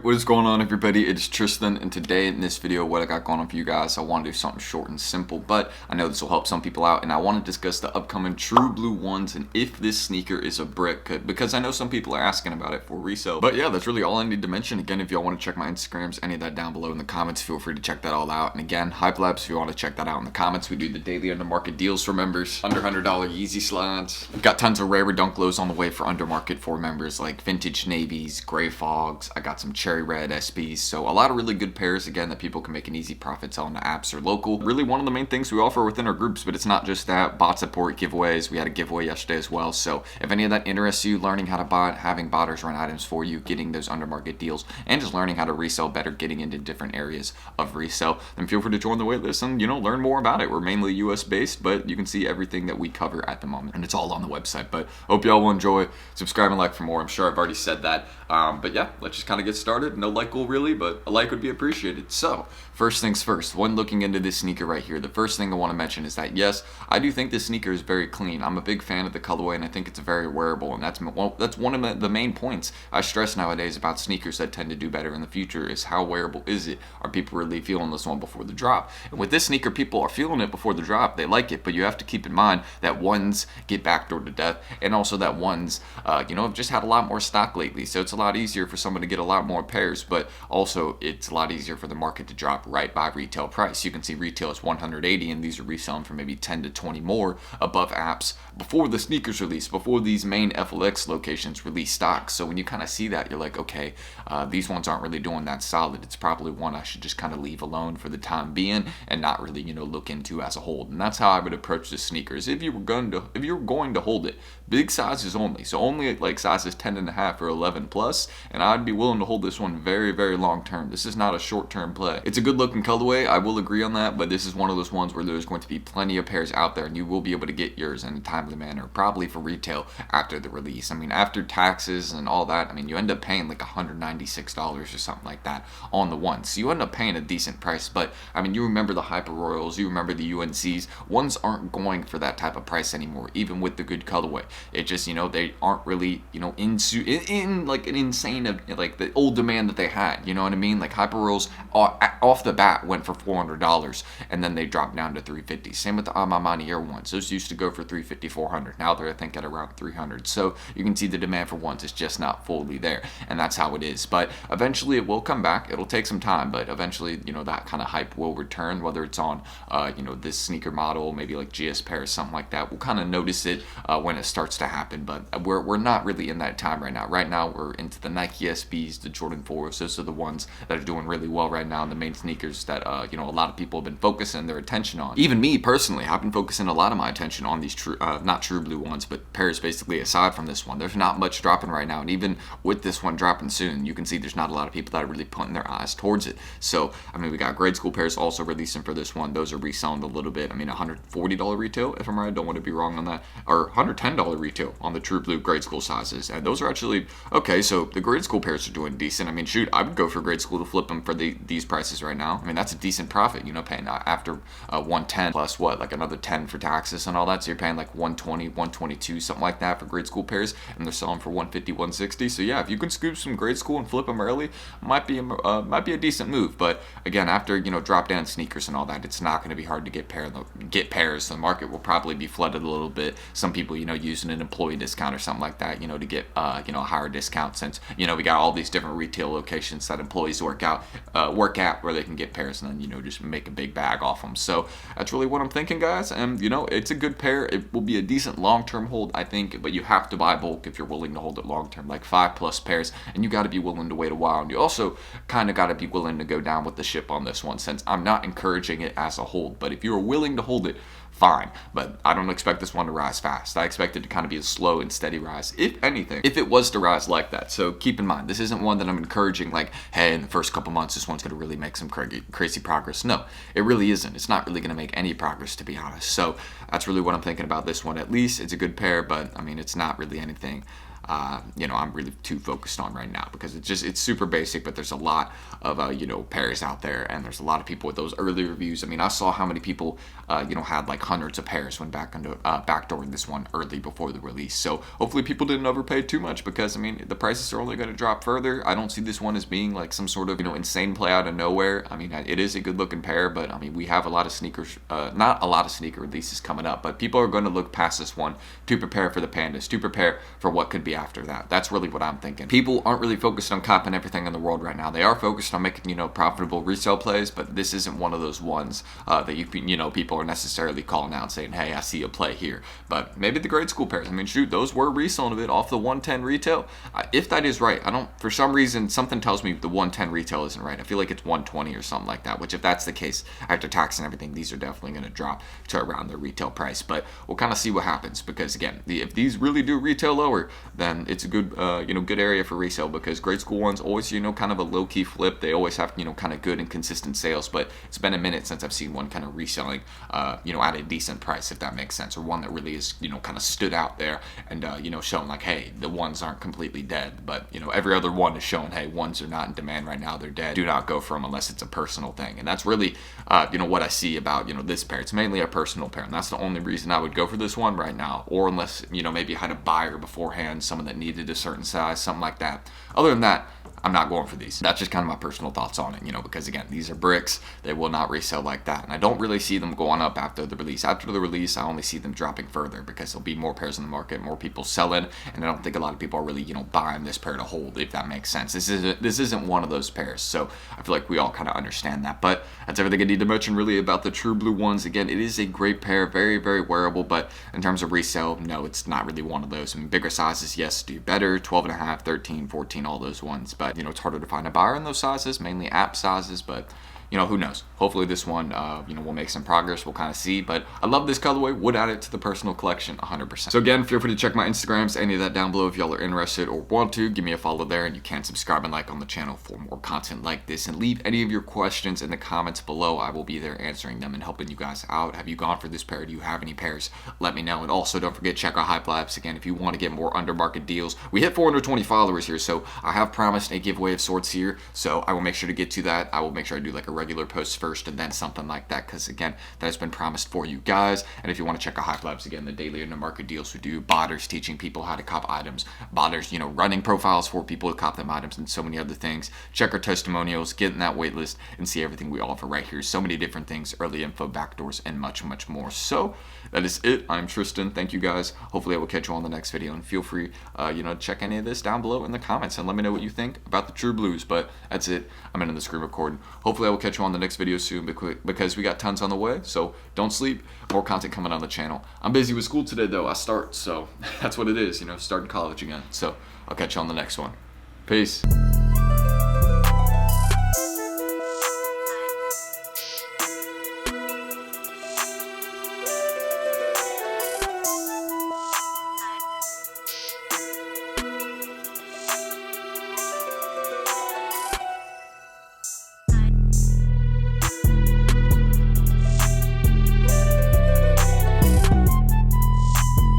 What is going on, everybody? It's Tristan, and today in this video, what I got going on for you guys, I want to do something short and simple, but I know this will help some people out, and I want to discuss the upcoming True Blue ones and if this sneaker is a brick, because I know some people are asking about it for resale. But yeah, that's really all I need to mention. Again, if y'all want to check my Instagrams, any of that down below in the comments, feel free to check that all out. And again, Hype Labs, if you want to check that out in the comments, we do the daily under market deals for members, under $100 Yeezy slides. We've got tons of rare dunk lows on the way for under market for members, like vintage navies, gray fogs. I got some cherry red SBs, so a lot of really good pairs again that people can make an easy profit selling to apps or local. Really one of the main things we offer within our groups, but it's not just that. Bot support, giveaways. We had a giveaway yesterday as well, so if any of that interests you, learning how to bot, having botters run items for you, getting those under market deals, and just learning how to resell better, getting into different areas of resell, then feel free to join the waitlist and learn more about it. We're mainly US based, but you can see everything that we cover at the moment, and it's all on the website. But hope y'all will enjoy. Subscribe and like for more. I'm sure I've already said that, but yeah, let's just kind of get started. No like goal really, but a like would be appreciated. So first things first, when looking into this sneaker right here, the first thing I want to mention is that yes, I do think this sneaker is very clean. I'm a big fan of the colorway, and I think it's very wearable, and that's one of the main points I stress nowadays about sneakers that tend to do better in the future is how wearable is it? Are people really feeling this one before the drop? And with this sneaker, people are feeling it before the drop. They like it, but you have to keep in mind that ones get backdoored to death, and also that ones, have just had a lot more stock lately. So it's a lot easier for someone to get a lot more pairs, but also it's a lot easier for the market to drop right by retail price. You can see retail is 180, and these are reselling for maybe 10 to 20 more above apps before the sneakers release, before these main FLX locations release stock. So when you kind of see that, you're like, okay, these ones aren't really doing that solid. It's probably one I should just kind of leave alone for the time being and not really, look into as a whole. And that's how I would approach the sneakers. If you're going to hold it, big sizes only. So only like sizes 10.5 or 11 plus, and I'd be willing to hold this one very, very long term. This is not a short term play. It's a good looking colorway, I will agree on that, but this is one of those ones where there's going to be plenty of pairs out there, and you will be able to get yours in a timely manner, probably for retail after the release. I mean, after taxes and all that, you end up paying like $196 or something like that on the one. So you end up paying a decent price, but you remember the Hyper Royals, you remember the UNCs, ones aren't going for that type of price anymore, even with the good colorway. It just, they aren't really, in like an insane, like the old demand that they had, you know what I mean? Like Hyper Royals off the bat went for $400, and then they dropped down to $350. Same with the Amamani Air ones. Those used to go for $350, $400. Now they're, I think, at around $300. So you can see the demand for ones is just not fully there, and that's how it is. But eventually it will come back. It'll take some time, but eventually, that kind of hype will return, whether it's on, this sneaker model, maybe like GS Paris, something like that. We'll kind of notice it when it starts to happen, but we're not really in that time right now. Right now, we're into the Nike SBs, the Jordan 4s. Those are the ones that are doing really well right now, and the main sneakers that, a lot of people have been focusing their attention on. Even me, personally, I've been focusing a lot of my attention on these not True Blue ones, but pairs basically aside from this one. There's not much dropping right now, and even with this one dropping soon, you can see there's not a lot of people that are really putting their eyes towards it. So, we got grade school pairs also releasing for this one. Those are reselling a little bit. $140 retail, if I'm right. I don't want to be wrong on that. Or $110 retail on the True Blue grade school sizes. And those are actually, okay, so the grade school pairs are doing decent. Shoot, I would go for grade school to flip them for these prices right now. That's a decent profit, paying after 110 plus what, like another 10 for taxes and all that. So you're paying like 120, 122, something like that for grade school pairs, and they're selling for 150, 160. So yeah, if you can scoop some grade school and flip them early, might be a decent move. But again, after drop down sneakers and all that, it's not going to be hard to get pairs. The market will probably be flooded a little bit. Some people using an employee discount or something like that, to get a higher discount, since we got all these different retail locations that employees work at where they can get pairs and then just make a big bag off them. So that's really what I'm thinking, guys. And it's a good pair. It will be a decent long-term hold, I think, but you have to buy bulk if you're willing to hold it long-term, like 5+ pairs, and you got to be willing to wait a while. And you also kind of got to be willing to go down with the ship on this one, since I'm not encouraging it as a hold. But if you're willing to hold it, fine, but I don't expect this one to rise fast. I expect it to kind of be a slow and steady rise, if anything, if it was to rise like that. So keep in mind, this isn't one that I'm encouraging like, hey, in the first couple months, this one's going to really make some crazy progress. No, it really isn't. It's not really going to make any progress, to be honest. So that's really what I'm thinking about this one. At least it's a good pair, but it's not really anything you know, I'm really too focused on right now, because it's super basic, but there's a lot of you know, pairs out there, and there's a lot of people with those early reviews. I mean, I saw how many people you know, had like hundreds of pairs when backdooring this one early before the release. So hopefully people didn't overpay too much, because I mean, the prices are only going to drop further. I don't see this one as being like some sort of, you know, insane play out of nowhere. I mean, it is a good looking pair, but I mean, we have a lot of sneakers, not a lot of sneaker releases coming up, but people are going to look past this one to prepare for the pandas, to prepare for what could be after that. That's really what I'm thinking. People aren't really focused on copping everything in the world right now. They are focused on making, you know, profitable resale plays, but this isn't one of those ones that you know, people are necessarily calling out and saying, hey, I see a play here. But maybe the grade school pairs, I mean, shoot, those were reselling a bit off the 110 retail. If that is right, I don't, for some reason, something tells me the 110 retail isn't right. I feel like it's 120 or something like that, which if that's the case, after tax and everything, these are definitely going to drop to around their retail price. But we'll kind of see what happens, because again, if these really do retail lower, then it's a good, you know, good area for resale, because grade school ones always, you know, kind of a low-key flip. They always have, you know, kind of good and consistent sales, but it's been a minute since I've seen one kind of reselling, you know, at a decent price, if that makes sense, or one that really is, you know, kind of stood out there and, you know, shown like, hey, the ones aren't completely dead, but, you know, every other one is shown, hey, ones are not in demand right now, they're dead. Do not go for them unless it's a personal thing. And that's really, you know, what I see about, you know, this pair. It's mainly a personal pair, and that's the only reason I would go for this one right now, or unless, you know, maybe I had a buyer beforehand, someone that needed a certain size, something like that. Other than that, I'm not going for these. That's just kind of my personal thoughts on it, you know, because again, these are bricks. They will not resell like that. And I don't really see them going up after the release. After the release, I only see them dropping further, because there'll be more pairs in the market, more people selling, and I don't think a lot of people are really, you know, buying this pair to hold, if that makes sense. This isn't one of those pairs. So I feel like we all kind of understand that. But that's everything I need to mention really about the True Blue ones. Again, it is a great pair, very, very wearable, but in terms of resale, no, it's not really one of those. I mean, bigger sizes, yes, do better, 12.5, 13, 14, all those ones. But, you know, it's harder to find a buyer in those sizes, mainly app sizes, but you know, who knows? Hopefully this one, you know, will make some progress. We'll kind of see, but I love this colorway. Would add it to the personal collection 100%. So again, feel free to check my Instagrams, any of that down below if y'all are interested or want to. Give me a follow there, and you can subscribe and like on the channel for more content like this, and leave any of your questions in the comments below. I will be there answering them and helping you guys out. Have you gone for this pair? Do you have any pairs? Let me know. And also don't forget, check out Hype Labs again if you want to get more under market deals. We hit 420 followers here, so I have promised a giveaway of sorts here, so I will make sure to get to that. I will make sure I do like a regular post first and then something like that, because again, that has been promised for you guys. And if you want to check out Hype Labs again, the daily under market deals we do, botters teaching people how to cop items, botters, you know, running profiles for people to cop them items, and so many other things. Check our testimonials, get in that wait list, and see everything we offer right here. So many different things, early info, backdoors, and much, much more. So that is it. I'm Tristan. Thank you guys. Hopefully I will catch you on the next video, and feel free, you know, to check any of this down below in the comments and let me know what you think about the True Blues. But that's it. I'm ending the screen recording. Hopefully I will catch you on the next video soon, because we got tons on the way. So don't sleep. More content coming on the channel. I'm busy with school today though. I start, so that's what it is, you know, starting college again. So I'll catch you on the next one. Peace.